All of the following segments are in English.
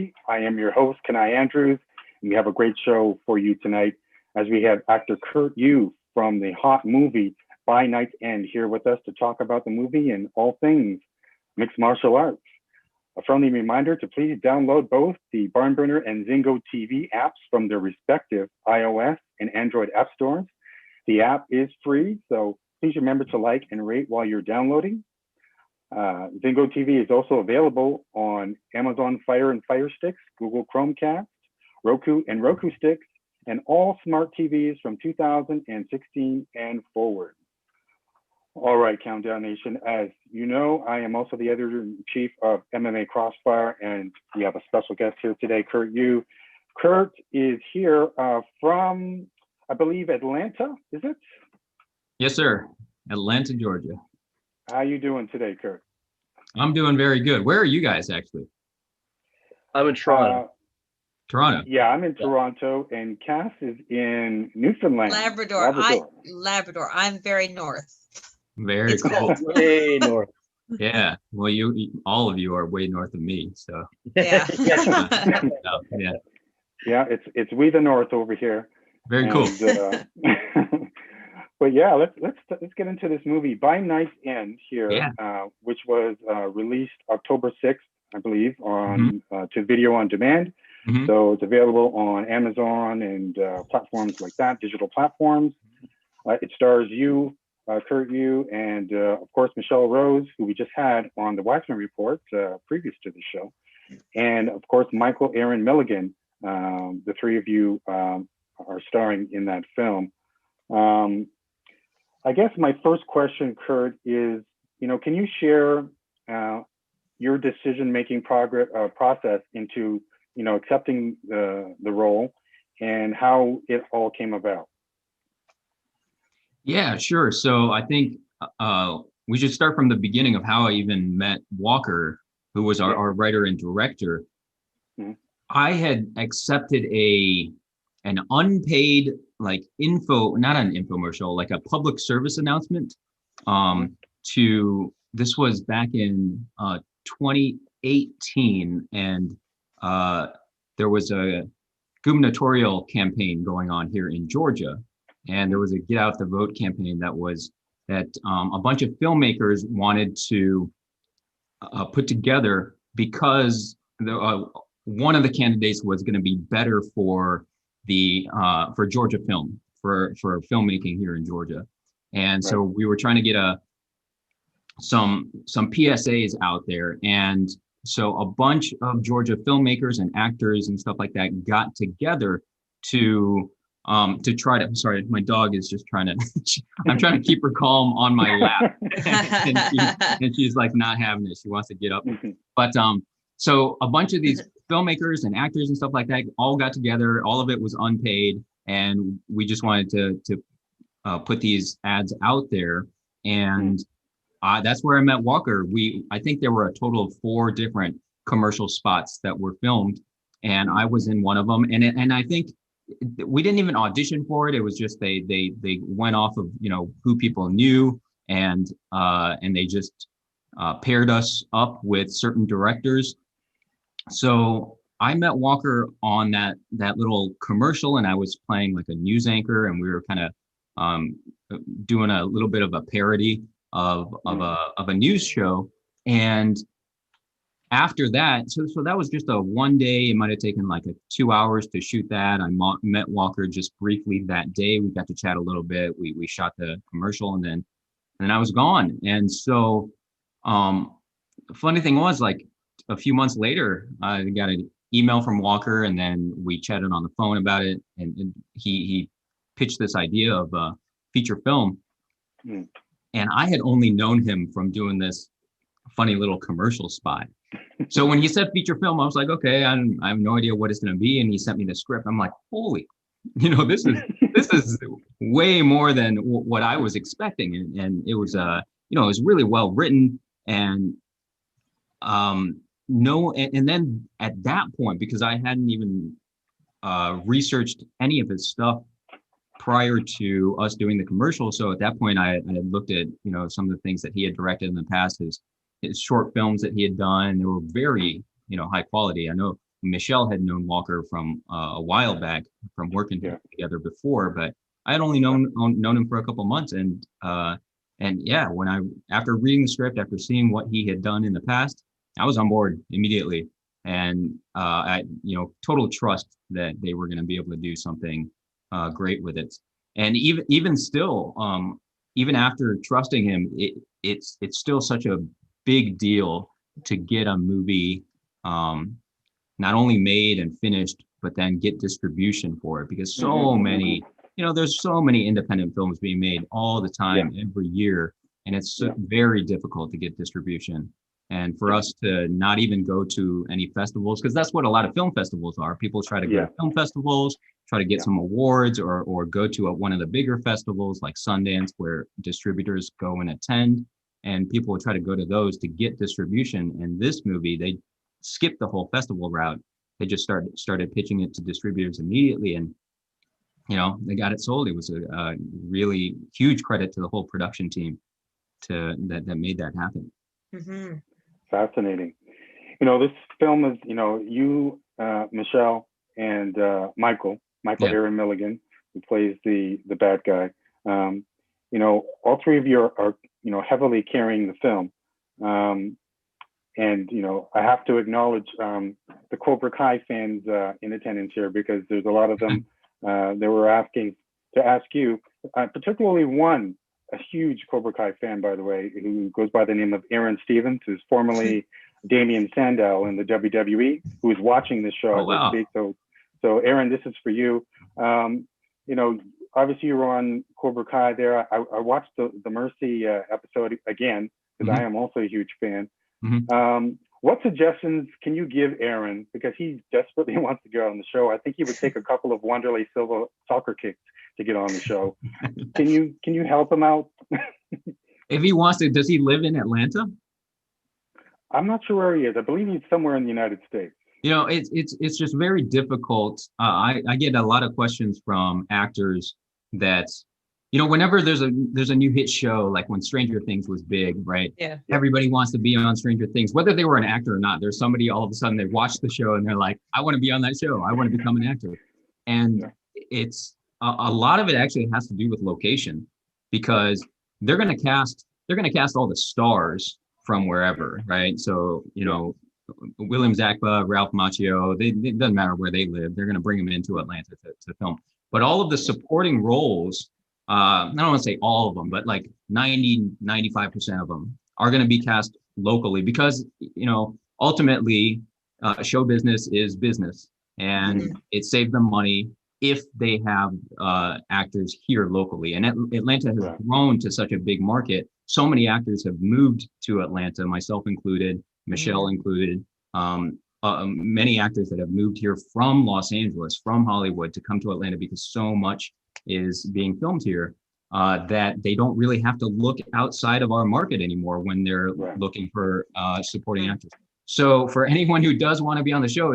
TV. I am your host, Kenai Andrews, and we have a great show for you tonight as we have actor Kurt Yu from the hot movie By Night's End here with us to talk about the movie and all things mixed martial arts. A friendly reminder to please download both the BarnBurner and Zingo TV apps from their respective iOS and Android app stores. The app is free, so please remember to like and rate while you're downloading. Zingo TV is also available on Amazon Fire and Fire Sticks, Google Chromecast, Roku and Roku Sticks, and all smart TVs from 2016 and forward. All right, Countdown Nation, as you know, I am also the editor-in-chief of MMA Crossfire, and we have a special guest here today, Kurt Yu. Kurt is here from, I believe, Atlanta, is it? Yes, sir. Atlanta, Georgia. How you doing today, Kurt? I'm doing very good. Where are you guys, actually? I'm in Toronto. Toronto. Yeah, I'm in Toronto, and Cass is in Newfoundland. Labrador. I'm very north. Very cool. Way north. Yeah. Well, all of you are way north of me, so. Yeah. Yeah. Yeah, it's we the north over here. Very cool. But yeah, let's get into this movie By Night's End here, which was released October 6th, I believe, on to video on demand. So it's available on Amazon and platforms like that, digital platforms. It stars you, Kurt Yu, and of course Michelle Rose, who we just had on the Waxman Report previous to the show, and of course Michael Aaron Milligan. The three of you are starring in that film. I guess my first question, Kurt, is, can you share your decision-making process into, accepting the role and how it all came about? Yeah, sure. So I think we should start from the beginning of how I even met Walker, who was our writer and director. I had accepted an unpaid, like not an infomercial, like a public service announcement this was back in 2018, and there was a gubernatorial campaign going on here in Georgia, and there was a Get Out the Vote campaign that a bunch of filmmakers wanted to put together because one of the candidates was going to be better for Georgia film, for filmmaking here in Georgia. And so we were trying to get some PSAs out there. And so a bunch of Georgia filmmakers and actors and stuff like that got together to try to, I'm sorry, my dog is just trying to, I'm trying to keep her calm on my lap. and she's like not having it. She wants to get up. But so a bunch of these filmmakers and actors and stuff like that all got together. All of it was unpaid, and we just wanted to put these ads out there. And that's where I met Walker. I think there were a total of 4 different commercial spots that were filmed, and I was in one of them. And I think we didn't even audition for it. It was just they went off of who people knew, and they just paired us up with certain directors. So I met Walker on that little commercial, and I was playing like a news anchor, and we were kind of doing a little bit of a parody of a news show. And after that, so that was just a one day. It might have taken like 2 hours to shoot that. I met Walker just briefly that day. We got to chat a little bit. We shot the commercial, and then I was gone. And so the funny thing was, like, a few months later, I got an email from Walker, and then we chatted on the phone about it. And he pitched this idea of a feature film. And I had only known him from doing this funny little commercial spot. So when he said feature film, I was like, okay, I have no idea what it's going to be. And he sent me the script. I'm like, holy, this is way more than what I was expecting. And it was, it was really well written. And and then at that point, because I hadn't even researched any of his stuff prior to us doing the commercial. So at that point, I had looked at, some of the things that he had directed in the past, his short films that he had done. They were very, high quality. I know Michelle had known Walker from a while back from working together before, but I had only known him for a couple months. And yeah, after reading the script, after seeing what he had done in the past, I was on board immediately. And total trust that they were going to be able to do something great with it. And even still, even after trusting him, it's still such a big deal to get a movie not only made and finished, but then get distribution for it, because so many, there's so many independent films being made all the time, every year, and it's very difficult to get distribution. And for us to not even go to any festivals, because that's what a lot of film festivals are. People try to go to film festivals, try to get some awards, or go to one of the bigger festivals like Sundance, where distributors go and attend, and people will try to go to those to get distribution. And this movie, they skipped the whole festival route. They just started pitching it to distributors immediately, and they got it sold. It was a really huge credit to the whole production team that made that happen. Mm-hmm. Fascinating. This film is, you, Michelle, and Michael Aaron Milligan, who plays the bad guy. All three of you are heavily carrying the film. And I have to acknowledge the Cobra Kai fans in attendance here, because there's a lot of them that were asking to ask you, particularly one, a huge Cobra Kai fan, by the way, who goes by the name of Aaron Stevens, who's formerly Damian Sandow in the WWE, who is watching this show. Oh, wow. So Aaron, this is for you. Obviously you were on Cobra Kai there. I watched the Mercy episode again, because I am also a huge fan. Mm-hmm. What suggestions can you give Aaron, because he desperately wants to get on the show? I think he would take a couple of Wanderlei Silva soccer kicks to get on the show. Can you help him out? If he wants to, does he live in Atlanta? I'm not sure where he is. I believe he's somewhere in the United States. It's just very difficult. I get a lot of questions from actors that, whenever there's a new hit show, like when Stranger Things was big, right? Yeah. Everybody wants to be on Stranger Things, whether they were an actor or not. There's somebody, all of a sudden they watch the show and they're like, I want to be on that show. I want to become an actor. And it's a lot of it actually has to do with location, because they're going to cast all the stars from wherever, right? So, William Zabka, Ralph Macchio, it doesn't matter where they live. They're going to bring them into Atlanta to film. But all of the supporting roles, I don't want to say all of them, but like 95% of them are going to be cast locally, because, ultimately show business is business, and it saves them money if they have actors here locally. And Atlanta has grown to such a big market. So many actors have moved to Atlanta, myself included, Michelle included. Many actors that have moved here from Los Angeles, from Hollywood, to come to Atlanta, because so much is being filmed here that they don't really have to look outside of our market anymore when they're looking for supporting actors. So for anyone who does want to be on the show,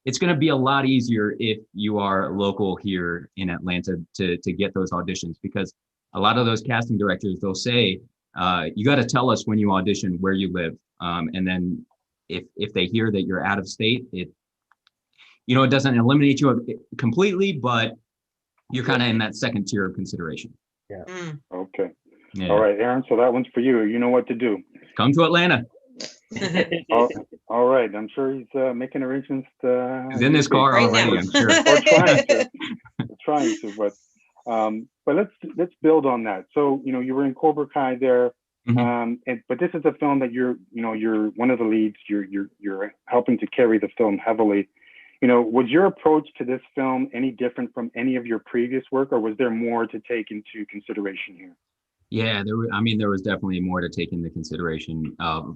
it's going to be a lot easier if you are local here in Atlanta to get those auditions, because a lot of those casting directors, they'll say, you got to tell us when you audition where you live. And then if they hear that you're out of state, it doesn't eliminate you completely, but you're kind of in that second tier of consideration. Yeah. Okay. Yeah. All right, Aaron. So that one's for you. You know what to do. Come to Atlanta. All right. I'm sure he's making arrangements. He's in this car already, I'm sure. Or trying to. But let's build on that. So you were in Cobra Kai there, but this is a film that you're one of the leads. You're helping to carry the film heavily. Was your approach to this film any different from any of your previous work, or was there more to take into consideration here? Yeah, there was definitely more to take into consideration.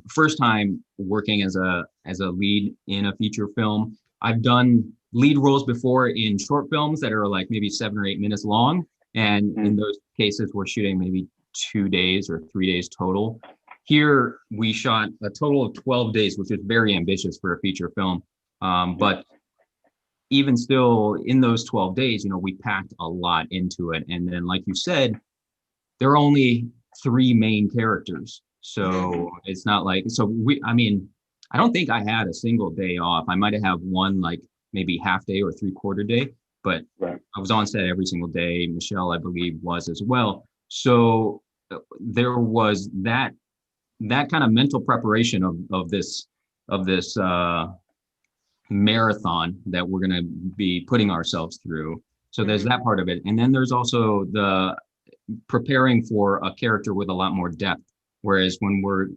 First time working as a lead in a feature film. I've done lead roles before in short films that are like maybe 7 or 8 minutes long. And in those cases, we're shooting maybe 2 days or 3 days total. Here, we shot a total of 12 days, which is very ambitious for a feature film. But even still, in those 12 days, we packed a lot into it. And then, like you said, there are only 3 main characters. So it's not like, I don't think I had a single day off. I might have one like maybe half day or 3/4 day, but Right. I was on set every single day. Michelle, I believe, was as well. So there was that kind of mental preparation of this marathon that we're going to be putting ourselves through. So there's that part of it. And then there's also the preparing for a character with a lot more depth. Whereas when we're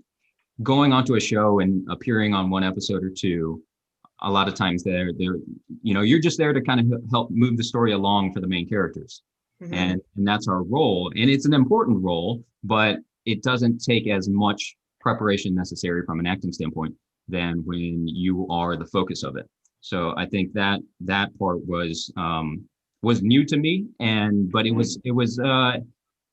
going onto a show and appearing on one episode or two, a lot of times they're you're just there to kind of help move the story along for the main characters. And that's our role. And it's an important role, but it doesn't take as much preparation necessary from an acting standpoint than when you are the focus of it. So I think that part was new to me, but it was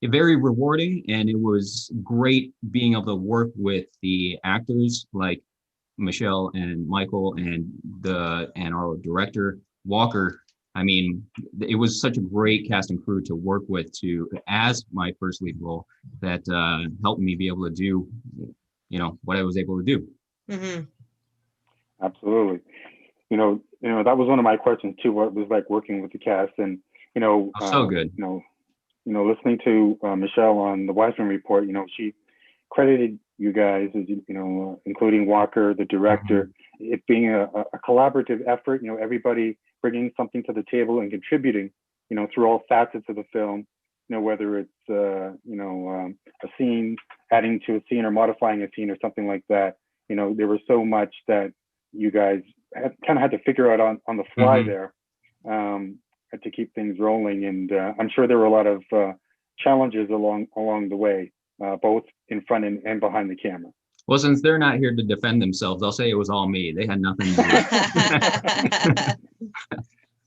very rewarding, and it was great being able to work with the actors like Michelle and Michael and our director Walker. I mean, it was such a great cast and crew to work with as my first lead role that helped me be able to do, what I was able to do. Absolutely. That was one of my questions too. What it was like working with the cast, and so good. Listening to Michelle on the Wiseman Report, she credited you guys as including Walker, the director, it being a collaborative effort. Everybody bringing something to the table and contributing, through all facets of the film. Whether it's a scene, adding to a scene or modifying a scene or something like that. There was so much that you guys kind of had to figure out on the fly there to keep things rolling. And I'm sure there were a lot of challenges along the way, both in front and behind the camera. Well, since they're not here to defend themselves, I'll say it was all me. They had nothing to do with it.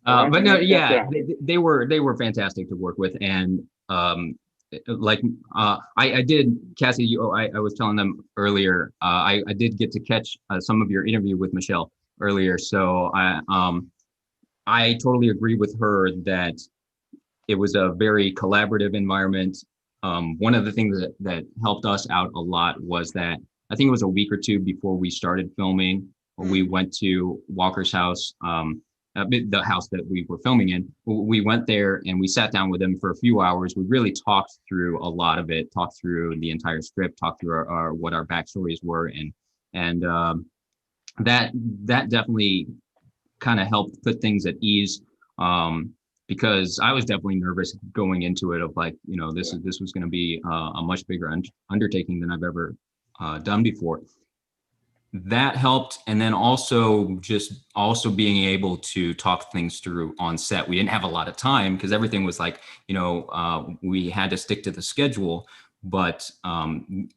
But no, yeah, they were fantastic to work with. And I did, Cassie, I was telling them earlier, I did get to catch some of your interview with Michelle earlier. So I totally agree with her that it was a very collaborative environment. One of the things that helped us out a lot was that I think it was a week or two before we started filming, we went to Walker's house, the house that we were filming in. We went there and we sat down with him for a few hours. We really talked through a lot of it, talked through the entire script, talked through what our backstories were, and that definitely kind of helped put things at ease, because I was definitely nervous going into it of like, this was going to be a much bigger undertaking than I've ever done before. That helped. And then also being able to talk things through on set. We didn't have a lot of time because everything was like, we had to stick to the schedule, but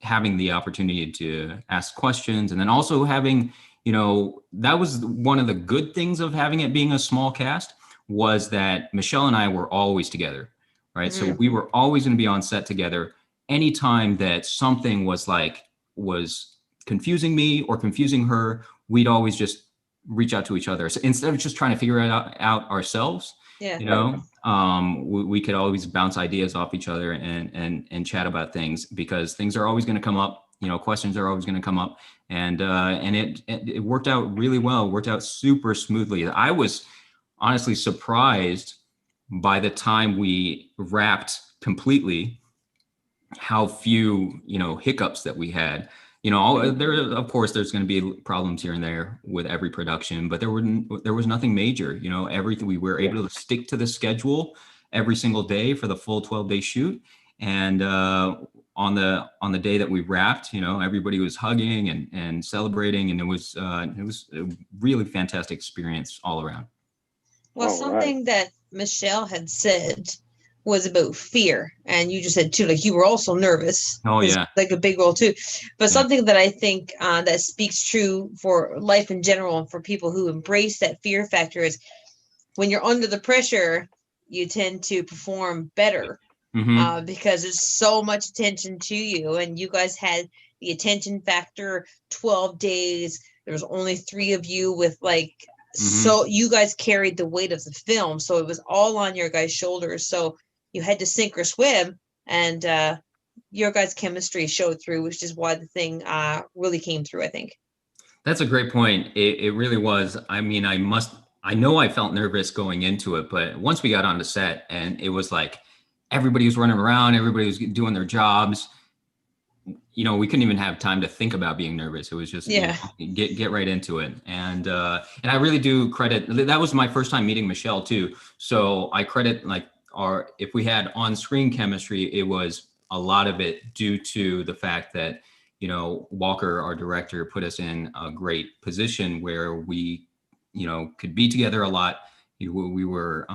having the opportunity to ask questions, and then also having, that was one of the good things of having it being a small cast, was that Michelle and I were always together, right? So we were always going to be on set together. Anytime that something was confusing me or confusing her, we'd always just reach out to each other. So instead of just trying to figure it out ourselves, we could always bounce ideas off each other and chat about things, because things are always going to come up. Questions are always going to come up, and it worked out really well. It worked out super smoothly. I was honestly surprised by the time we wrapped completely how few hiccups that we had. Of course there's going to be problems here and there with every production, but there was nothing major. Everything, we were able to stick to the schedule every single day for the full 12-day shoot. And on the day that we wrapped, everybody was hugging and celebrating, and it was a really fantastic experience all around. Well, something that Michelle had said was about fear, and you just said too, like you were also nervous. Oh yeah, like a big role too. But something that I think that speaks true for life in general, and for people who embrace that fear factor, is when you're under the pressure, you tend to perform better. Because there's so much attention to you, and you guys had the attention factor. 12 days, there was only 3 of you with so you guys carried the weight of the film, so it was all on your guys' shoulders, so you had to sink or swim, and your guys' chemistry showed through, which is why the thing really came through, I think. That's a great point. It really was. I mean, I know I felt nervous going into it, but once we got on the set and it was like everybody was running around, everybody was doing their jobs, we couldn't even have time to think about being nervous. It was just Yeah. Get right into it. And I really do credit, that was my first time meeting Michelle too. So I credit like if we had on-screen chemistry, it was a lot of it due to the fact that, Walker, our director, put us in a great position where we, could be together a lot. We were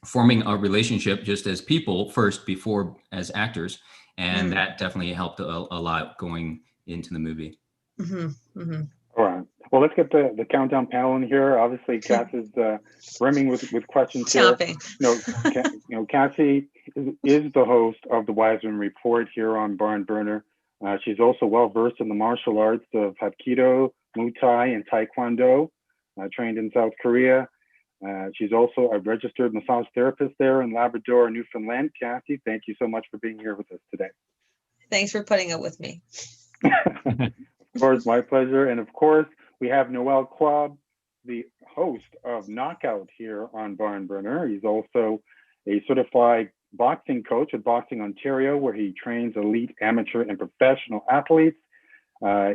forming a relationship just as people first before as actors. And that definitely helped a lot going into the movie. All right. Well, let's get the countdown panel in here. Obviously, Cass is brimming with questions Chopping. here. Cassie is the host of the Wiseman Report here on BarnBurner. She's also well versed in the martial arts of Hapkido, Muay Thai, and Taekwondo. Trained in South Korea. She's also a registered massage therapist there in Labrador, Newfoundland. Cassie, thank you so much for being here with us today. Thanks for putting up with me. Of course, my pleasure. And of course, we have Noel Quab, the host of Knockout here on BarnBurner. He's also a certified boxing coach at Boxing Ontario, where he trains elite, amateur, and professional athletes.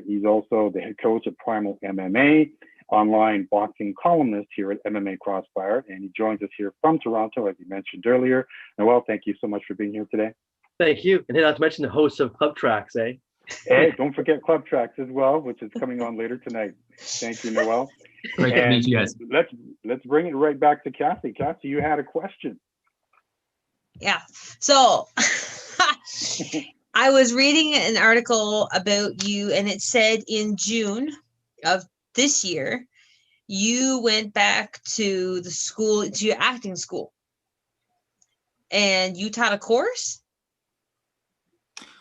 He's also the head coach at Primal MMA, online boxing columnist here at MMA Crossfire, and he joins us here from Toronto, as you mentioned earlier. Noel, thank you so much for being here today. Thank you. And not to mention the host of Club Tracks, eh? Hey, don't forget Club Tracks as well, which is coming on later tonight. Thank you, Noel. Great to meet you guys. Let's bring it right back to Cassie. Cassie, you had a question. Yeah. So I was reading an article about you, and it said in June of this year, you went back to your acting school, and you taught a course.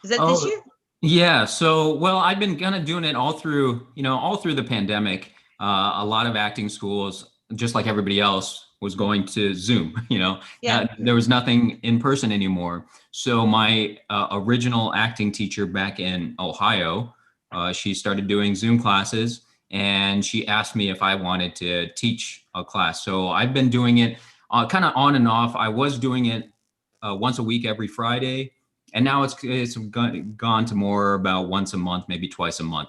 Is that this year? Yeah. So, well, I've been kind of doing it all through the pandemic. A lot of acting schools, just like everybody else, was going to Zoom. There was nothing in person anymore. So my original acting teacher back in Ohio, she started doing Zoom classes, and she asked me if I wanted to teach a class. So I've been doing it kind of on and off. I was doing it once a week, every Friday. And now it's gone to more about once a month, maybe twice a month.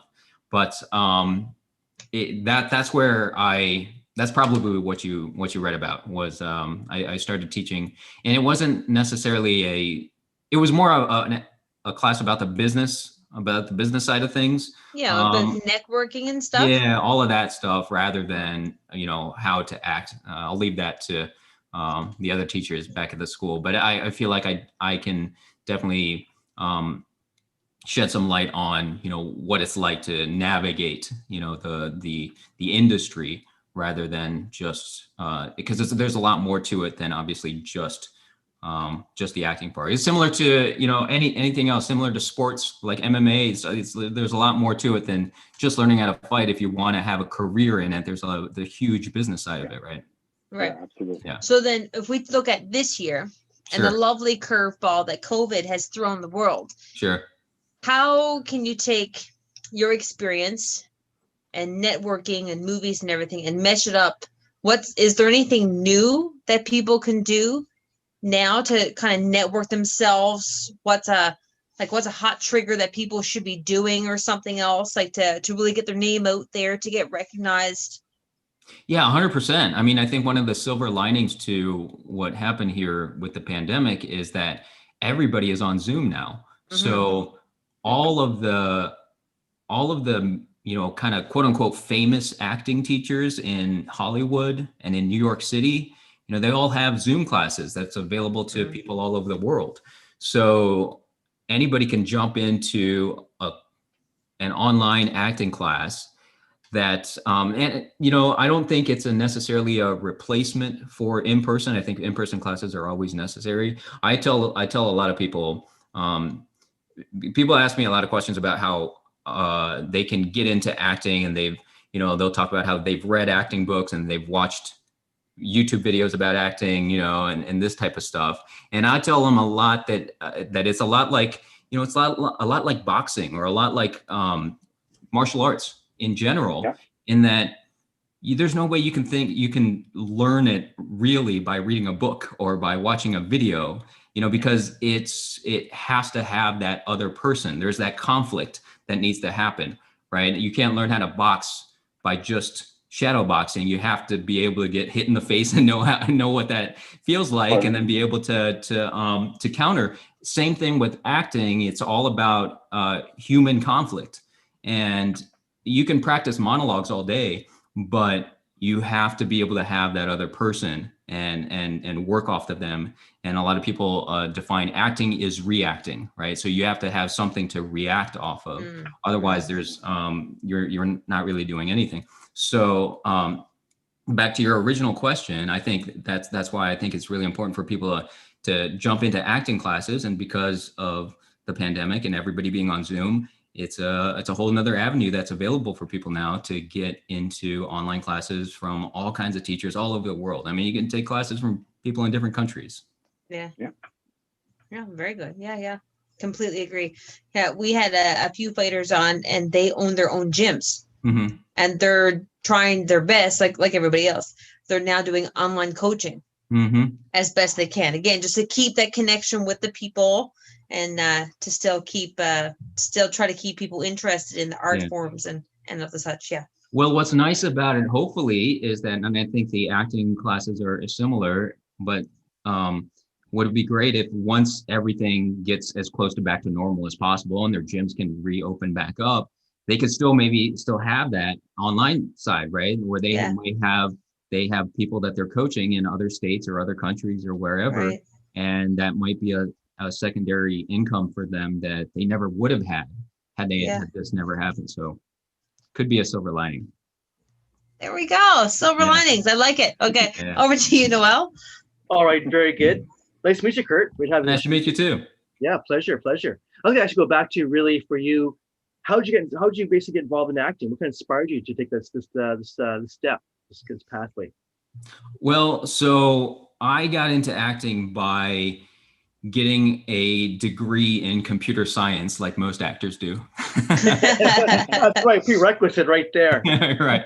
But that's probably what you read about was I started teaching, and it wasn't necessarily it was more of a class about the business side of things. Yeah, the networking and stuff. Yeah, all of that stuff rather than, how to act. I'll leave that to the other teachers back at the school. But I feel like I can definitely shed some light on, what it's like to navigate, the industry rather than just because there's a lot more to it than obviously just the acting part. It's similar to, anything else, similar to sports like MMA. There's a lot more to it than just learning how to fight. If you want to have a career in it, there's the huge business side of it, right? Right. Yeah, absolutely. Yeah. So then if we look at this year, and the lovely curveball that COVID has thrown the world. Sure. How can you take your experience and networking and movies and everything and mesh it up? Is there anything new that people can do now to kind of network themselves? What's a hot trigger that people should be doing or something else, like to really get their name out there, to get recognized? Yeah, 100%. I mean, I think one of the silver linings to what happened here with the pandemic is that everybody is on Zoom now. Mm-hmm. So all of the, kind of quote unquote famous acting teachers in Hollywood and in New York City, they all have Zoom classes that's available to people all over the world. So anybody can jump into an online acting class that, I don't think it's necessarily a replacement for in-person. I think in-person classes are always necessary. I tell a lot of people, people ask me a lot of questions about how they can get into acting, and they'll talk about how they've read acting books and they've watched YouTube videos about acting, and this type of stuff. And I tell them a lot that it's a lot like, it's a lot like boxing, or a lot like martial arts. in general, Yeah. in that there's no way you can learn it really by reading a book or by watching a video, because it has to have that other person. There's that conflict that needs to happen, right? You can't learn how to box by just shadow boxing. You have to be able to get hit in the face and know what that feels like, and then be able to counter. Same thing with acting. It's all about human conflict, and you can practice monologues all day, but you have to be able to have that other person and work off of them. And a lot of people define acting is reacting, right? So you have to have something to react off of. Otherwise, there's you're not really doing anything. So back to your original question, I think that's why I think it's really important for people to jump into acting classes. And because of the pandemic and everybody being on Zoom, it's a whole nother avenue that's available for people now to get into online classes from all kinds of teachers all over the world. I mean, you can take classes from people in different countries. Yeah, very good. Yeah, completely agree. Yeah, we had a few fighters on, and they own their own gyms, and they're trying their best, like everybody else. They're now doing online coaching as best they can. Again, just to keep that connection with the people, and to still try to keep people interested in the art forms and of the such. Yeah. Well, what's nice about it, hopefully, is that, I think the acting classes are similar, but would it be great if once everything gets as close to back to normal as possible and their gyms can reopen back up, they could still have that online side, right? Where they have people that they're coaching in other states or other countries or wherever. Right. And that might be a secondary income for them that they never would have had had this never happened. So could be a silver lining. There we go. Silver linings. I like it. Okay. Over to you, Noel. All right. Very good. Nice to meet you, Kurt. Nice to meet you too. Yeah. Pleasure. I think I should go back to really for you. How did you basically get involved in acting? What kind of inspired you to take this step, this pathway? Well, so I got into acting by getting a degree in computer science, like most actors do. That's right, prerequisite right there. Right.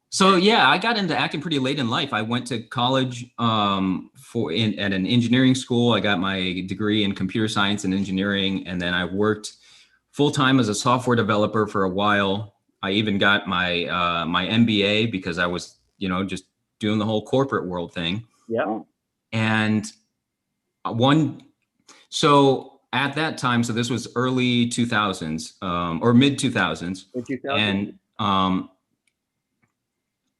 So yeah, I got into acting pretty late in life. I went to college at an engineering school. I got my degree in computer science and engineering, and then I worked full-time as a software developer for a while. I even got my my MBA because I was, just doing the whole corporate world thing. Yeah. And so at that time, so this was early 2000s or mid 2000s. And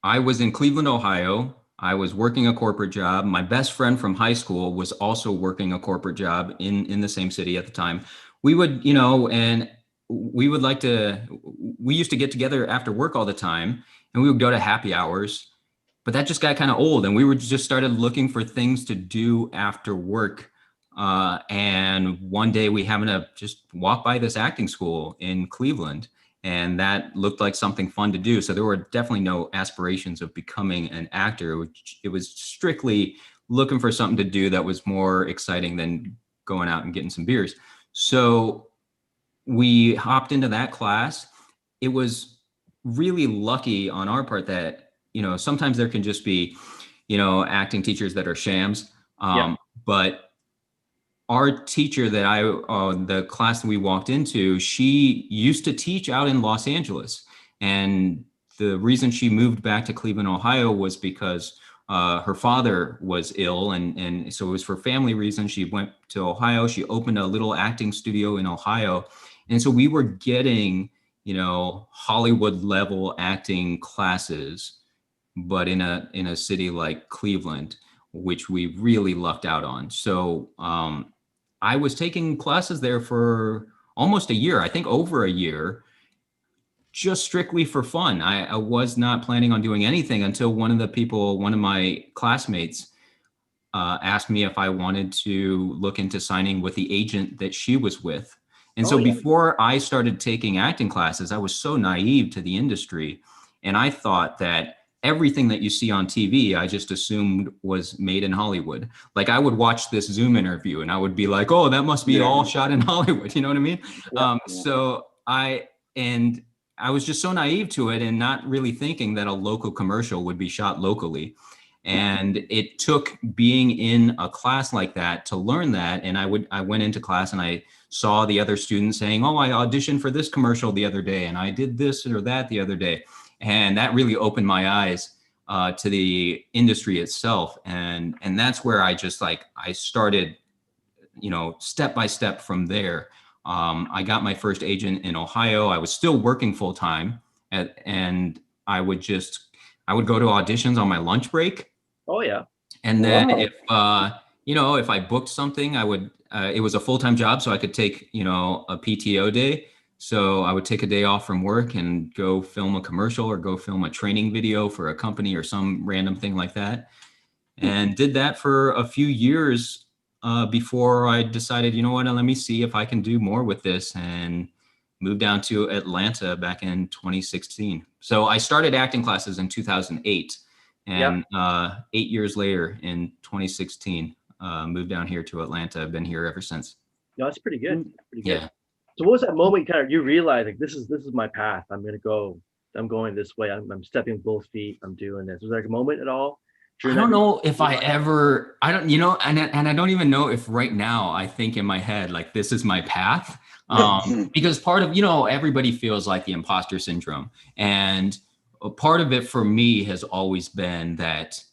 I was in Cleveland, Ohio. I was working a corporate job. My best friend from high school was also working a corporate job in the same city at the time. We would, and we used to get together after work all the time, and we would go to happy hours, but that just got kind of old. And we just started looking for things to do after work. And one day we happened to just walk by this acting school in Cleveland, and that looked like something fun to do. So there were definitely no aspirations of becoming an actor. It was strictly looking for something to do that was more exciting than going out and getting some beers. So we hopped into that class. It was really lucky on our part that, sometimes there can just be, acting teachers that are shams. But our teacher the class that we walked into, she used to teach out in Los Angeles. And the reason she moved back to Cleveland, Ohio was because her father was ill. And so it was for family reasons. She went to Ohio. She opened a little acting studio in Ohio. And so we were getting, Hollywood level acting classes, but in a city like Cleveland, which we really lucked out on. So I was taking classes there for almost a year, I think over a year, just strictly for fun. I was not planning on doing anything until one of my classmates asked me if I wanted to look into signing with the agent that she was with. And so before I started taking acting classes, I was so naive to the industry. And I thought that everything that you see on TV, I just assumed was made in Hollywood. Like I would watch this Zoom interview and I would be like, oh, that must be all shot in Hollywood. You know what I mean? So I was just so naive to it and not really thinking that a local commercial would be shot locally. And it took being in a class like that to learn that. And I went into class and I saw the other students saying, oh, I auditioned for this commercial the other day, and I did this or that the other day. And that really opened my eyes to the industry itself. And that's where I just I started, step by step from there. I got my first agent in Ohio. I was still working full time, and I would go to auditions on my lunch break. Oh yeah. And then if I booked something, I would. It was a full-time job, so I could take a PTO day. So I would take a day off from work and go film a commercial or go film a training video for a company or some random thing like that, and did that for a few years before I decided, let me see if I can do more with this, and moved down to Atlanta back in 2016. So I started acting classes in 2008. And 8 years later, in 2016, moved down here to Atlanta. I've been here ever since. No, that's pretty good. Pretty good. Yeah. So what was that moment you realized, like, this is my path. I'm going this way. I'm stepping both feet. I'm doing this. Was there like a moment at all? I don't know if I don't, and I don't even know if right now I think in my head, like, this is my path. Because part of, everybody feels like the imposter syndrome. And a part of it for me has always been that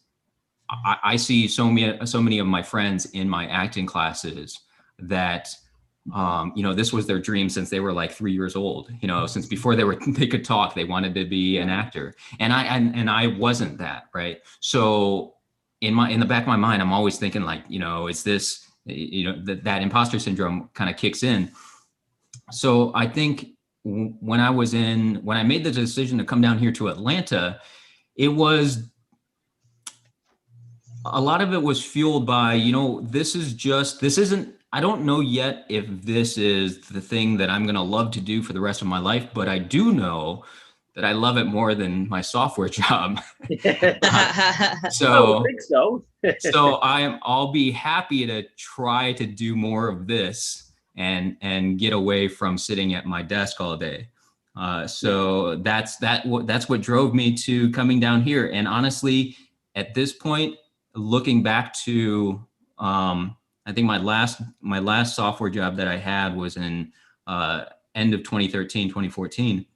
I see so many of my friends in my acting classes that, this was their dream since they were like 3 years old, since before they could talk, they wanted to be an actor. And I wasn't that, right? So in the back of my mind, I'm always thinking like, is this, that imposter syndrome kind of kicks in. So I think when I made the decision to come down here to Atlanta, a lot of it was fueled by, I don't know yet if this is the thing that I'm going to love to do for the rest of my life, but I do know that I love it more than my software job. So I think so. So I'll be happy to try to do more of this and get away from sitting at my desk all day. So that's what drove me to coming down here. And honestly, at this point, looking back to, I think my last software job that I had was in end of 2013, 2014.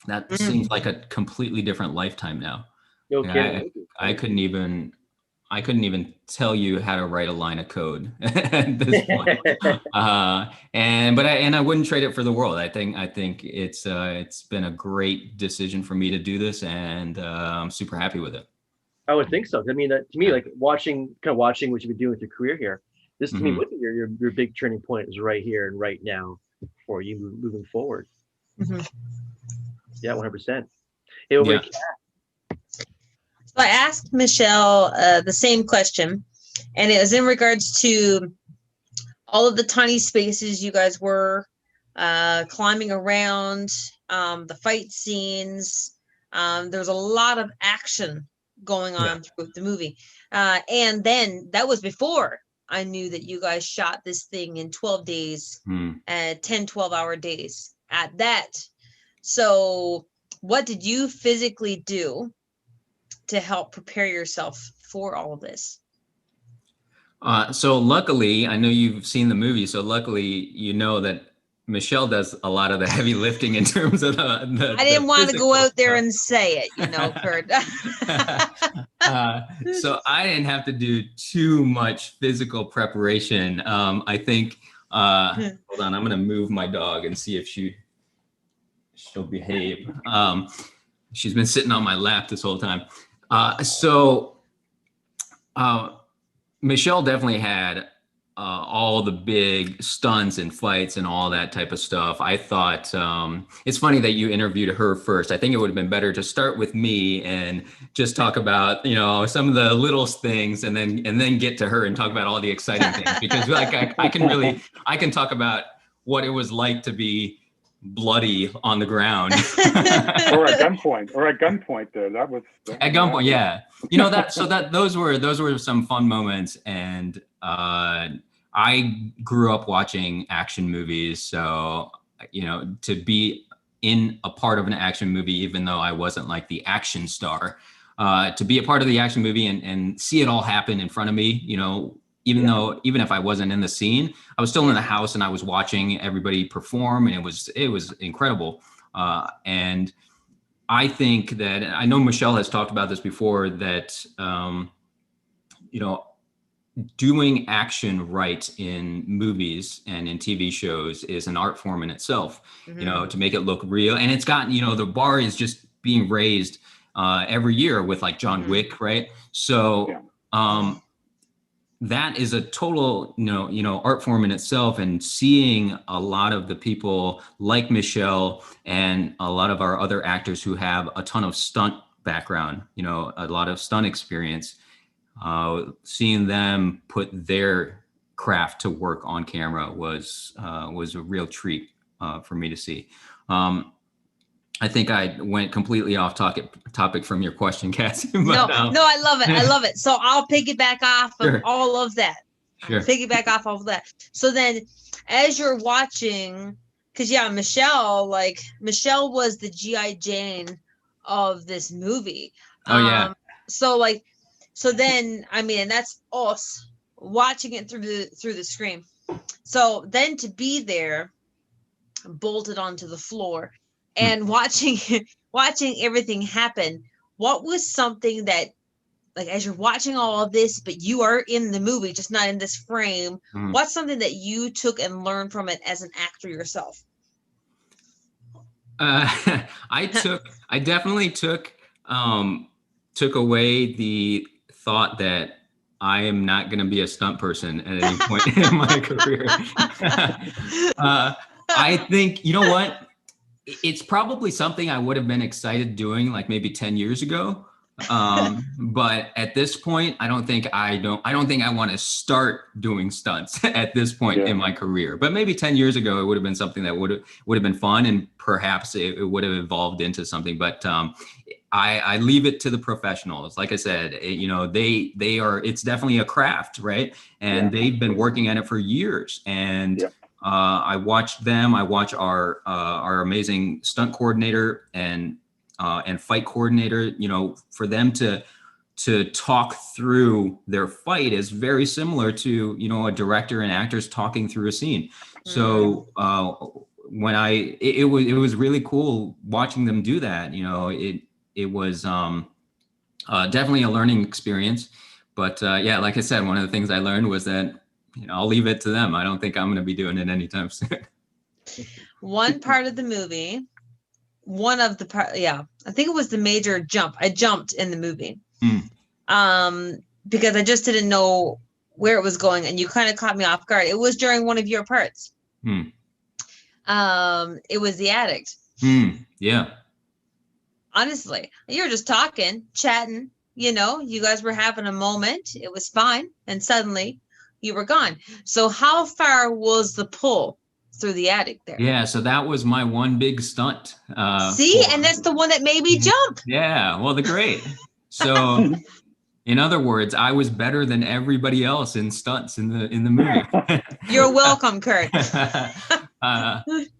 That seems like a completely different lifetime now. Okay. I couldn't even tell you how to write a line of code at this point. And I wouldn't trade it for the world. I think it's been a great decision for me to do this, and I'm super happy with it. I would think so. I mean, to me, like watching what you've been doing with your career here, this to me, what your big turning point is right here and right now for you moving forward. Yeah, 100%. Hey, over So I asked Michelle the same question, and it was in regards to all of the tiny spaces you guys were climbing around, the fight scenes. There was a lot of action going on through the movie. And then that was before I knew that you guys shot this thing in 12 days, 10, 12-hour days at that. So what did you physically do to help prepare yourself for all of this? So luckily, I know you've seen the movie, so luckily you know that Michelle does a lot of the heavy lifting in terms of the I didn't want to go out there and say it, Kurt. So I didn't have to do too much physical preparation. I think, hold on, I'm going to move my dog and see if she'll behave. She's been sitting on my lap this whole time. Michelle definitely had all the big stunts and fights and all that type of stuff. I thought it's funny that you interviewed her first. I think it would have been better to start with me and just talk about some of the little things, and then get to her and talk about all the exciting things, because I can talk about what it was like to be bloody on the ground. or at gunpoint there. That was at gunpoint, yeah. Those were some fun moments, and I grew up watching action movies, so to be in a part of an action movie, even though I wasn't like the action star, to be a part of the action movie and see it all happen in front of me, you know, even if I wasn't in the scene, I was still in the house and I was watching everybody perform, and it was incredible. And I think that, I know Michelle has talked about this before, that, you know, doing action right in movies and in TV shows is an art form in itself, you know, to make it look real. And it's gotten, you know, the bar is just being raised every year with like John Wick, right? So that is a total, you know, art form in itself. And seeing a lot of the people like Michelle and a lot of our other actors who have a ton of stunt background, you know, a lot of stunt experience, seeing them put their craft to work on camera was a real treat for me to see. I think I went completely off topic from your question, Cassie. But, no, I love it. I love it. So I'll piggyback off of all of that. Sure. Piggyback off of that. So then, as you're watching, because Michelle was the G.I. Jane of this movie. So then, I mean, and that's us watching it through the screen. So then to be there, bolted onto the floor, and watching everything happen, what was something that, like, as you're watching all of this, but you are in the movie, just not in this frame, what's something that you took and learned from it as an actor yourself? I definitely took away the thought that I am not going to be a stunt person at any point in my career. I think, you know what? It's probably something I would have been excited doing like maybe 10 years ago. But at this point, I don't think I want to start doing stunts at this point in my career. But maybe 10 years ago, it would have been something that would have been fun, and perhaps it would have evolved into something. But I leave it to the professionals. Like I said, you know, it's definitely a craft, right? And they've been working at it for years. And I watch them. I watch our amazing stunt coordinator and fight coordinator. You know, for them to talk through their fight is very similar to, you know, a director and actors talking through a scene. So when it was really cool watching them do that. You know, it was definitely a learning experience. But like I said, one of the things I learned was that, you know, I'll leave it to them. I don't think I'm going to be doing it anytime soon. One part of the movie, I think it was the major jump. I jumped in the movie because I just didn't know where it was going, and you kind of caught me off guard. It was during one of your parts. It was the addict. Yeah. Honestly, you were just talking, chatting, you know, you guys were having a moment. It was fine. And suddenly you were gone. So how far was the pull through the attic there? Yeah, so that was my one big stunt. And that's the one that made me jump. Yeah, well, the great. So, in other words, I was better than everybody else in stunts in the movie. You're welcome, Kurt.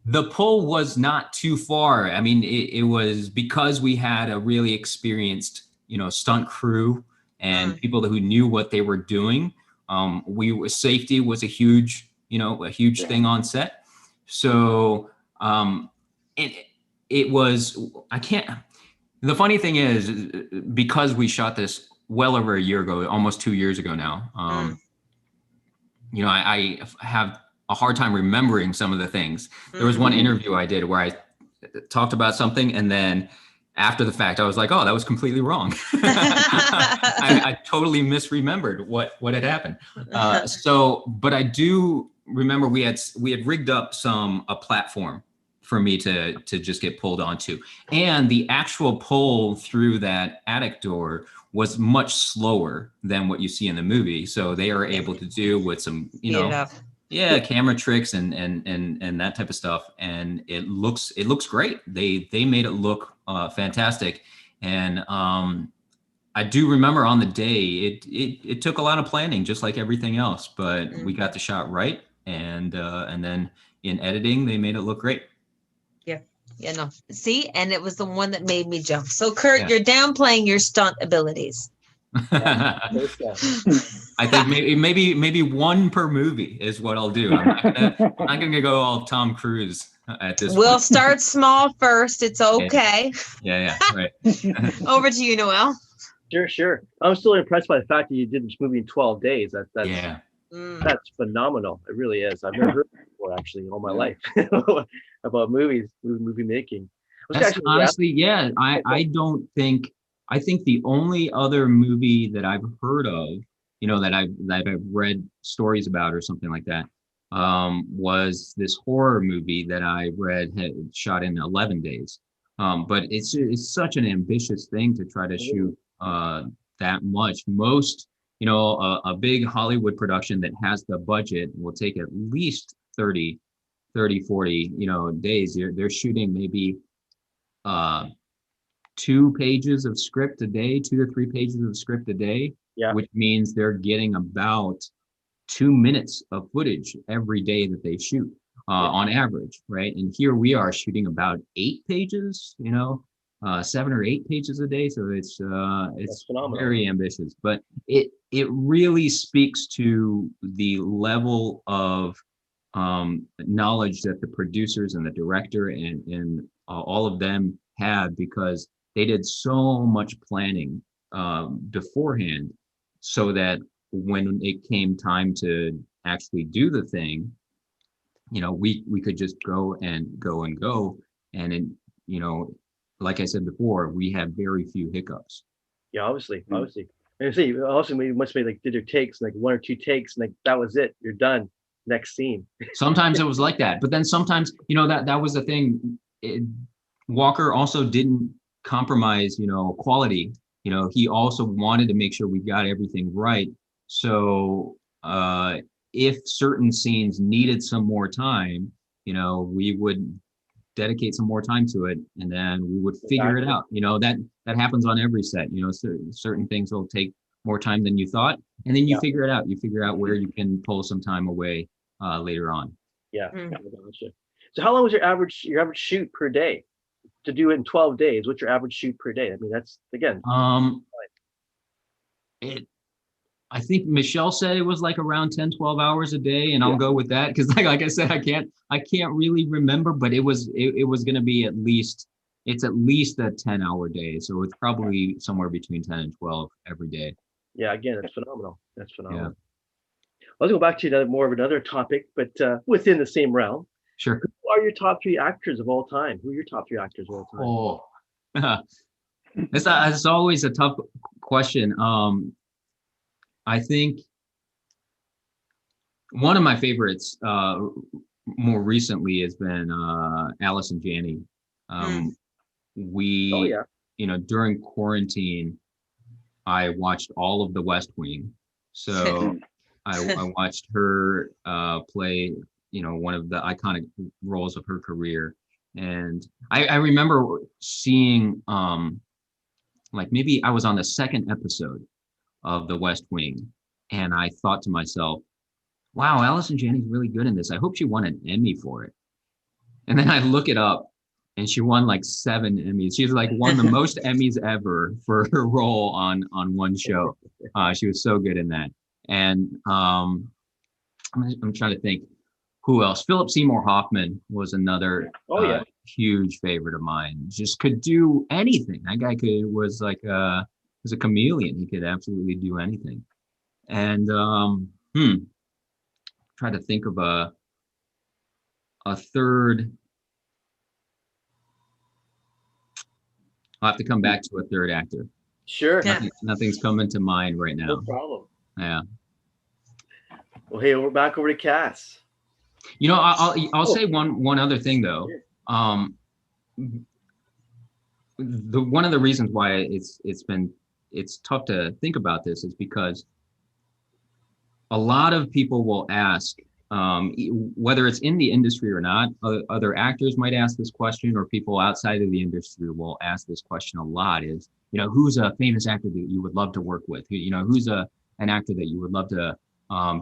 The pull was not too far. I mean, it was because we had a really experienced, you know, stunt crew and people who knew what they were doing. Safety was a huge thing on set. So it was, the funny thing is, because we shot this well over a year ago, almost 2 years ago now, you know, I have a hard time remembering some of the things. There was one interview I did where I talked about something, and then after the fact, I was like, oh, that was completely wrong. I totally misremembered what had happened. But I do remember we had rigged up a platform for me to just get pulled onto. And the actual pull through that attic door was much slower than what you see in the movie. So they are able to do with some, you know, camera tricks and that type of stuff. And it looks great. They made it look fantastic. And I do remember on the day, it took a lot of planning, just like everything else, but we got the shot right. And then in editing, they made it look great. Yeah. You know, see, and it was the one that made me jump. So, Kurt, Yeah. you're downplaying your stunt abilities. I think maybe one per movie is what I'll do. I'm not gonna go all Tom Cruise at this We'll point. start small first. It's okay. Yeah, right. Over to you, Noel. Sure. I'm still impressed by the fact that you did this movie in 12 days. That's phenomenal. It really is. I've never heard it before, actually, all my life about movie making. That's honestly, yeah. I think the only other movie that I've heard of, that I've read stories about or something like that, was this horror movie that I read had shot in 11 days. But it's such an ambitious thing to try to shoot that much. Most, a big Hollywood production that has the budget will take at least 30, 40, days. They're shooting maybe 2 pages of script a day, 2 to 3 pages of script a day, which means they're getting about 2 minutes of footage every day that they shoot on average, right? And here we are shooting about 8 pages, 7 or 8 pages a day. So it's very ambitious, but it really speaks to the level of knowledge that the producers and the director and all of them had, because they did so much planning beforehand, so that when it came time to actually do the thing, we could just go. And like I said before, we have very few hiccups. Yeah, obviously. And I say, also, we must be did your takes, 1 or 2 takes, and that was it. You're done. Next scene. Sometimes it was like that, but then sometimes, that was the thing. Walker also didn't compromise, quality. He also wanted to make sure we got everything right. So if certain scenes needed some more time, we would dedicate some more time to it, and then we would figure it out. That happens on every set. Certain things will take more time than you thought, and then you figure it out. You figure out where you can pull some time away later on. Yeah. So how long was your average shoot per day? To do it in 12 days, what's your average shoot per day? I mean, that's, again, I think Michelle said it was like around 10, 12 hours a day, and I'll go with that, because like I said, I can't really remember, but it was going to be at least a 10-hour day, so it's probably somewhere between 10 and 12 every day. Yeah, again, that's phenomenal. Yeah. Let's go back to more of another topic, but within the same realm. Sure. Who are your top 3 actors of all time? Who are your top 3 actors of all time? It's always a tough question. I think one of my favorites more recently has been Allison Janney. During quarantine, I watched all of The West Wing. So I watched her play, one of the iconic roles of her career. And I remember seeing, maybe I was on the 2nd episode of The West Wing, and I thought to myself, wow, Allison Janney's really good in this. I hope she won an Emmy for it. And then I look it up, and she won 7 Emmys. She's won the most Emmys ever for her role on one show. She was so good in that. And I'm trying to think who else. Philip Seymour Hoffman was another huge favorite of mine. Just could do anything. That guy was a chameleon. He could absolutely do anything. And try to think of a third. I'll have to come back to a third actor. Sure. Nothing's coming to mind right now. No problem. Yeah. Well, hey, we're back over to Cass. I'll say one other thing though. One of the reasons why it's tough to think about this is because a lot of people will ask, whether it's in the industry or not, other actors might ask this question, or people outside of the industry will ask this question a lot, is, who's a famous actor that you would love to work with? Who's an actor that you would love to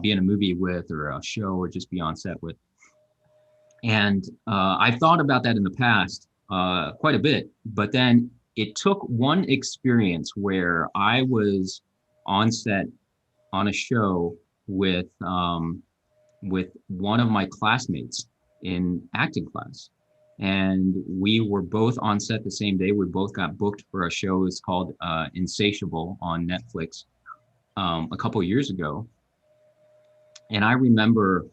be in a movie with, or a show, or just be on set with? And I've thought about that in the past. quite a bit. But then it took one experience where I was on set on a show with one of my classmates in acting class. And we were both on set the same day. We both got booked for a show. It's called Insatiable on Netflix a couple of years ago. And I remember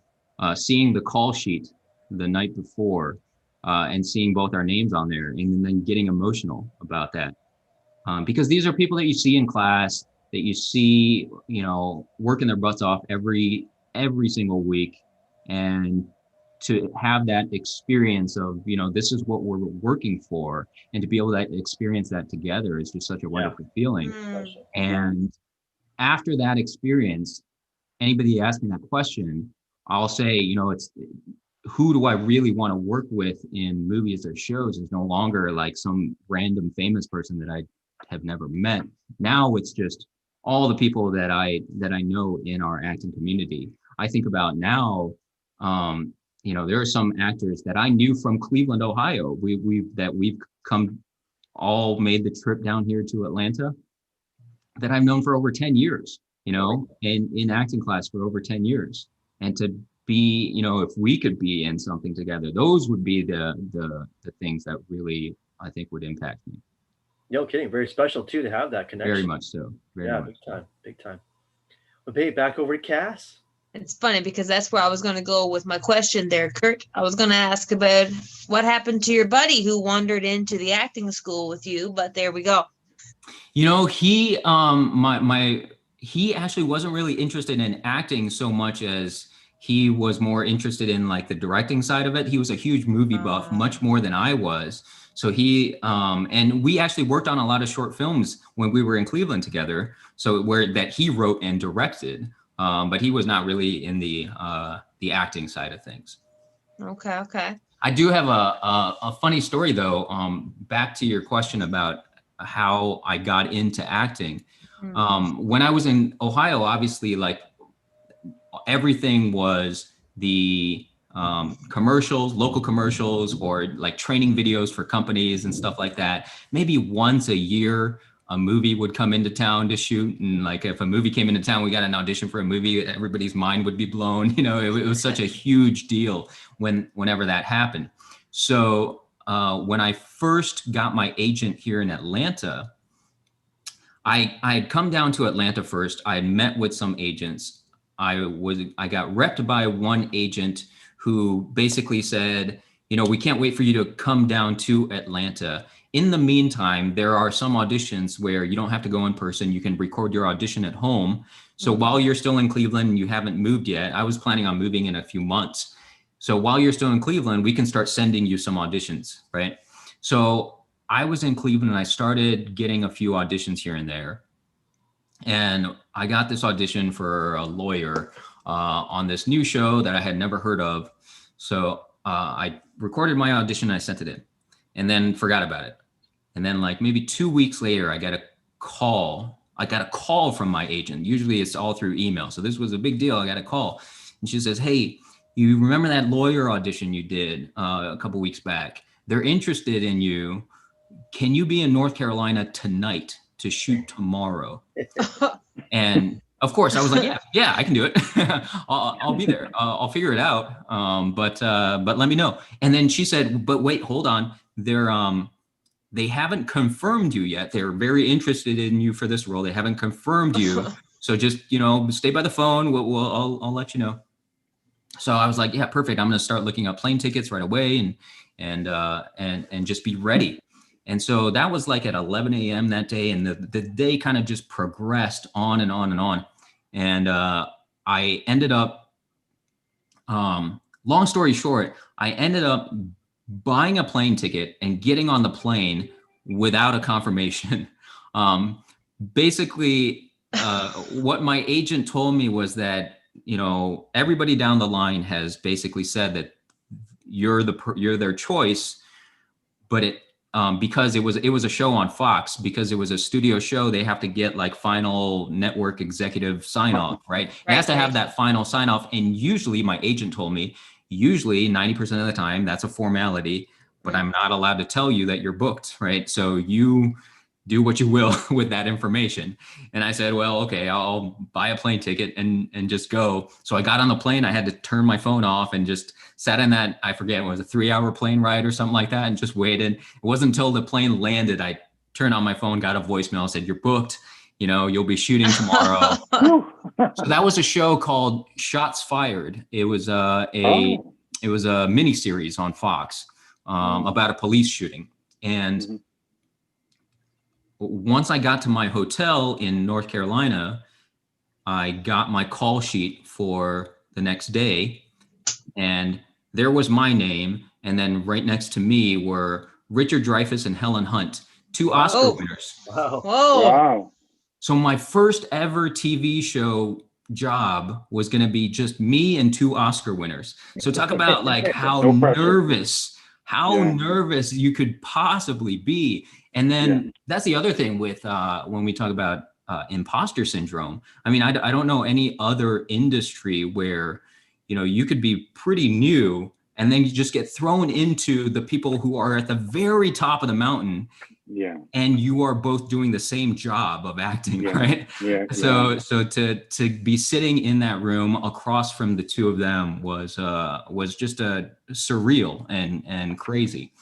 seeing the call sheet the night before and seeing both our names on there and then getting emotional about that. Because these are people that you see in class, that you see, you know, working their butts off every single week. And to have that experience of, you know, this is what we're working for, and to be able to experience that together is just such a wonderful feeling. And after that experience, anybody asking that question, I'll say, you know, it's who do I really want to work with in movies or shows is no longer like some random famous person that I have never met. Now it's just all the people that I know in our acting community. I think about now, you know, there are some actors that I knew from Cleveland, Ohio. We've come all made the trip down here to Atlanta that I've known for over 10 years, you know, in acting class for over 10 years. And to be, you know, if we could be in something together, those would be the things that really, I think, would impact me. No kidding. Very special too to have that connection. Very much so. Very much big time. Big time. Well, babe, back over to Cass. It's funny because that's where I was going to go with my question there, Kurt. I was going to ask about what happened to your buddy who wandered into the acting school with you, but there we go. You know, he he actually wasn't really interested in acting so much as he was more interested in like the directing side of it. He was a huge movie buff, much more than I was. So he and we actually worked on a lot of short films when we were in Cleveland together. So that he wrote and directed. But he was not really in the acting side of things. Okay. I do have a funny story though. Back to your question about how I got into acting. When I was in Ohio, obviously, like everything was the commercials, local commercials, or like training videos for companies and stuff like that. Maybe once a year, a movie would come into town to shoot. And like, if a movie came into town, we got an audition for a movie, everybody's mind would be blown. You know, it was such a huge deal whenever that happened. So when I first got my agent here in Atlanta, I had come down to Atlanta first. I had met with some agents. I got repped by one agent who basically said, you know, we can't wait for you to come down to Atlanta. In the meantime, there are some auditions where you don't have to go in person. You can record your audition at home. So while you're still in Cleveland and you haven't moved yet, I was planning on moving in a few months. So while you're still in Cleveland, we can start sending you some auditions, right? So I was in Cleveland and I started getting a few auditions here and there. And I got this audition for a lawyer on this new show that I had never heard of. So I recorded my audition and I sent it in and then forgot about it. And then like maybe 2 weeks later, I got a call. I got a call from my agent. Usually it's all through email. So this was a big deal. I got a call and she says, hey, you remember that lawyer audition you did a couple weeks back? They're interested in you. Can you be in North Carolina tonight to shoot tomorrow? And of course I was like, yeah, I can do it. I'll be there. I'll figure it out. But let me know. And then she said, but wait, hold on. They haven't confirmed you yet. They're very interested in you for this role. They haven't confirmed you. So just, you know, stay by the phone. I'll let you know. So I was like, yeah, perfect. I'm going to start looking up plane tickets right away and just be ready. And so that was like at 11 a.m. that day. And the day kind of just progressed on and on and on. And I ended up, long story short, I ended up buying a plane ticket and getting on the plane without a confirmation. Basically, what my agent told me was that, you know, everybody down the line has basically said that you're their choice, but because it was a show on Fox, because it was a studio show, they have to get like final network executive sign off, right? It has to have that final sign off. And usually my agent told me, usually 90% of the time, that's a formality. but I'm not allowed to tell you that you're booked, right? So you do what you will with that information. And I said, well, okay, I'll buy a plane ticket and just go. So I got on the plane. I had to turn my phone off and just sat in that, I forget, it was a 3-hour plane ride or something like that, and just waited. It wasn't until the plane landed, I turned on my phone, got a voicemail, said, you're booked, you'll be shooting tomorrow. So that was a show called Shots Fired. It was it was a mini series on Fox about a police shooting. And once I got to my hotel in North Carolina, I got my call sheet for the next day, and there was my name. And then right next to me were Richard Dreyfuss and Helen Hunt, 2 Oscar winners. Wow. Wow. So my first ever TV show job was going to be just me and 2 Oscar winners. So talk about like how nervous you could possibly be. And then that's the other thing with when we talk about imposter syndrome. I mean, I don't know any other industry where, you could be pretty new and then you just get thrown into the people who are at the very top of the mountain. Yeah. And you are both doing the same job of acting, right? Yeah. So to be sitting in that room across from the 2 of them was just a surreal and crazy.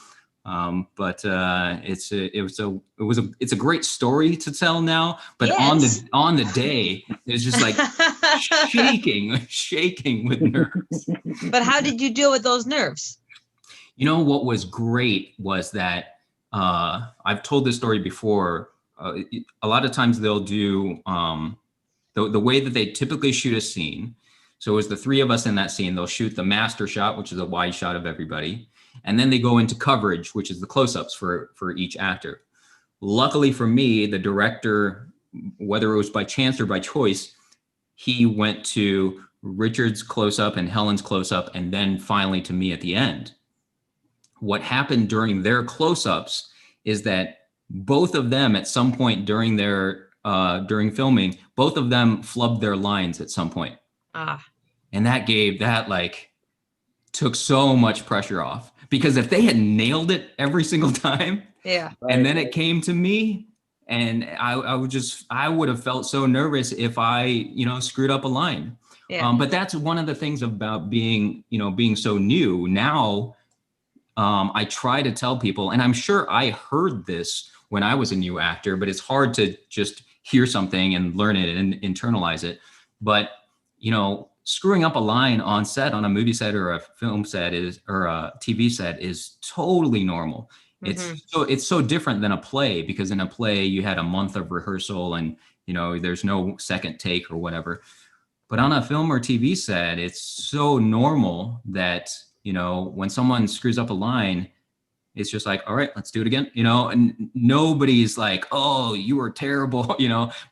But it's a great story to tell now. But on the day, it's just like shaking with nerves. But how did you deal with those nerves? What was great was that I've told this story before. A lot of times they'll do the way that they typically shoot a scene. So it was the 3 of us in that scene. They'll shoot the master shot, which is a wide shot of everybody. And then they go into coverage, which is the close-ups for each actor. Luckily for me, the director, whether it was by chance or by choice, he went to Richard's close-up and Helen's close-up, and then finally to me at the end. What happened during their close-ups is that both of them at some point during during filming, both of them flubbed their lines at some point. And that took so much pressure off, because if they had nailed it every single time, and then it came to me, and I would have felt so nervous if I, screwed up a line. But that's one of the things about being so new now. I try to tell people, and I'm sure I heard this when I was a new actor, but it's hard to just hear something and learn it and internalize it. But, screwing up a line on set, on a movie set or a film set or a TV set is totally normal. It's so different than a play, because in a play you had a month of rehearsal and, there's no second take or whatever. But on a film or TV set, it's so normal that, when someone screws up a line, it's just like, all right, let's do it again, and nobody's like, oh, you were terrible,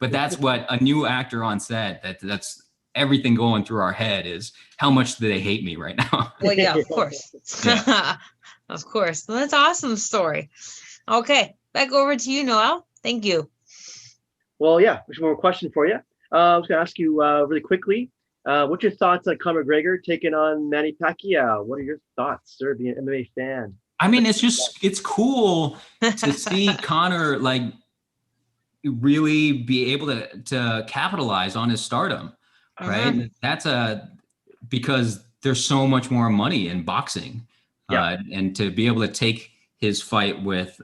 but that's what a new actor on set, that's everything going through our head is, how much do they hate me right now? Well, yeah, of course. Of course. Well, that's an awesome story. Okay, back over to you, Noel. Thank you. Well, yeah, there's one more question for you. I was going to ask you really quickly, what's your thoughts on Conor McGregor taking on Manny Pacquiao? What are your thoughts, sir, being an MMA fan? I mean, it's cool to see Conor really be able to capitalize on his stardom, right? That's because there's so much more money in boxing, and to be able to take his fight with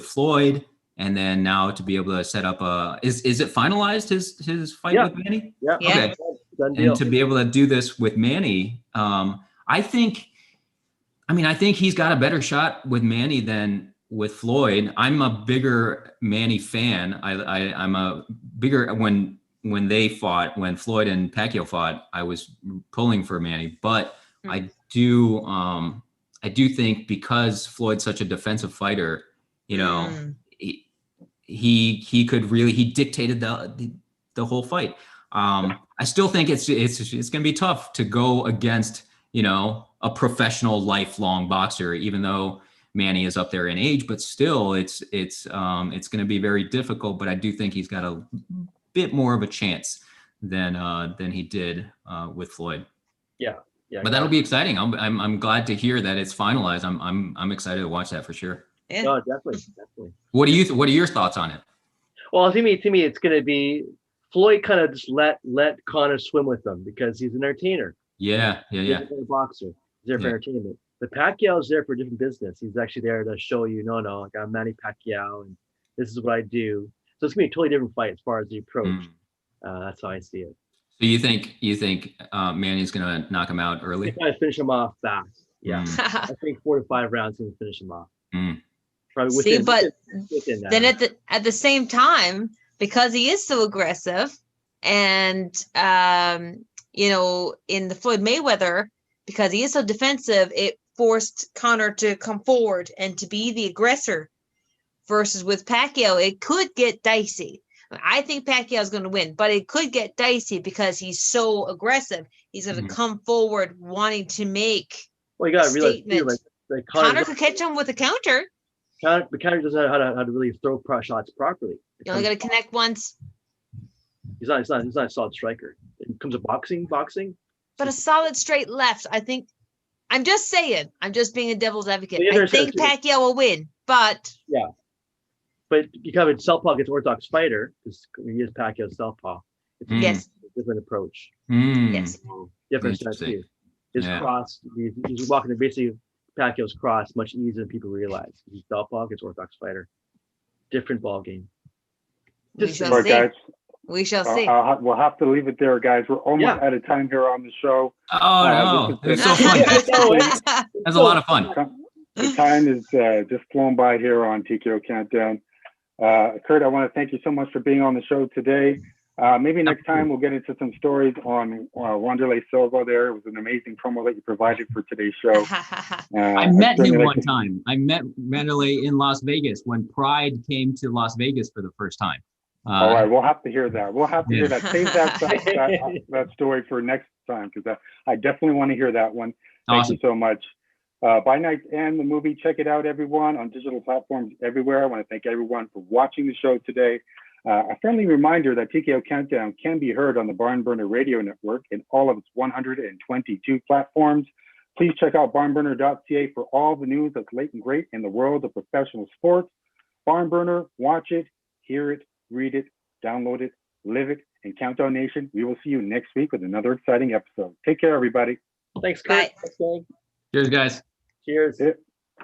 Floyd, and then now to be able to set up is it finalized, his fight with Manny? Yeah. Okay. Done deal. And to be able to do this with Manny, I think he's got a better shot with Manny than with Floyd. I'm a bigger Manny fan. I'm a bigger, when Floyd and Pacquiao fought, I was pulling for Manny, but I do think, because Floyd's such a defensive fighter, he could really, he dictated the whole fight. I still think it's going to be tough to go against, a professional lifelong boxer, even though Manny is up there in age, but still it's going to be very difficult. But I do think he's got a bit more of a chance than he did with Floyd. Yeah. Yeah, But that'll be exciting. I'm glad to hear that it's finalized. I'm excited to watch that for sure. Yeah. no, definitely. What are your thoughts on it? Well, to me, it's going to be Floyd kind of just let Conor swim with them because he's an entertainer. Yeah. He's a boxer. He's there for entertainment. But Pacquiao is there for a different business. He's actually there to show you, no, like I'm Manny Pacquiao, and this is what I do. So it's gonna be a totally different fight as far as the approach. That's how I see it. So you think Manny's gonna knock him out early? He's trying to finish him off fast. Yeah, I think 4 to 5 rounds gonna finish him off. Probably within, within then at the same time, because he is so aggressive, and you know, in the Floyd Mayweather, because he is so defensive, it forced Conor to come forward and to be the aggressor. Versus with Pacquiao, it could get dicey. I think Pacquiao is going to win, but it could get dicey because he's so aggressive. He's going to come forward wanting to make you got to realize too, like Conor could catch him with a counter. Conor doesn't know how to really throw shots properly. You only got to connect once. He's not a solid striker. It comes to boxing. But a solid straight left, I think. I'm just saying. I'm just being a devil's advocate. I think Pacquiao will win, but yeah. But you come in southpaw against orthodox fighter because he is Pacquiao's southpaw. It's a different approach. Yes, different style too. His cross, he's walking basically Pacquiao's cross much easier than people realize. He's southpaw against orthodox fighter. Different ball game. We shall see. Guys. We shall see. We'll have to leave it there, guys. We're almost out of time here on the show. Oh no, it was so fun. That's a lot of fun. The time is just flown by here on TKO Countdown. Kurt, I want to thank you so much for being on the show today. Maybe next time we'll get into some stories on Wanderlei Silva there. It was an amazing promo that you provided for today's show. I met him one time. I met Wanderlei in Las Vegas when Pride came to Las Vegas for the first time. All right, we'll have to hear that. Save that story for next time because I definitely want to hear that one. Thank you so much. By Night's End, the movie. Check it out, everyone, on digital platforms everywhere. I want to thank everyone for watching the show today. A friendly reminder that TKO Countdown can be heard on the BarnBurner Radio Network in all of its 122 platforms. Please check out barnburner.ca for all the news that's late and great in the world of professional sports. BarnBurner, watch it, hear it, read it, download it, live it, and Countdown Nation, we will see you next week with another exciting episode. Take care, everybody. Thanks, Kurt. Bye. Cheers, guys. Cheers.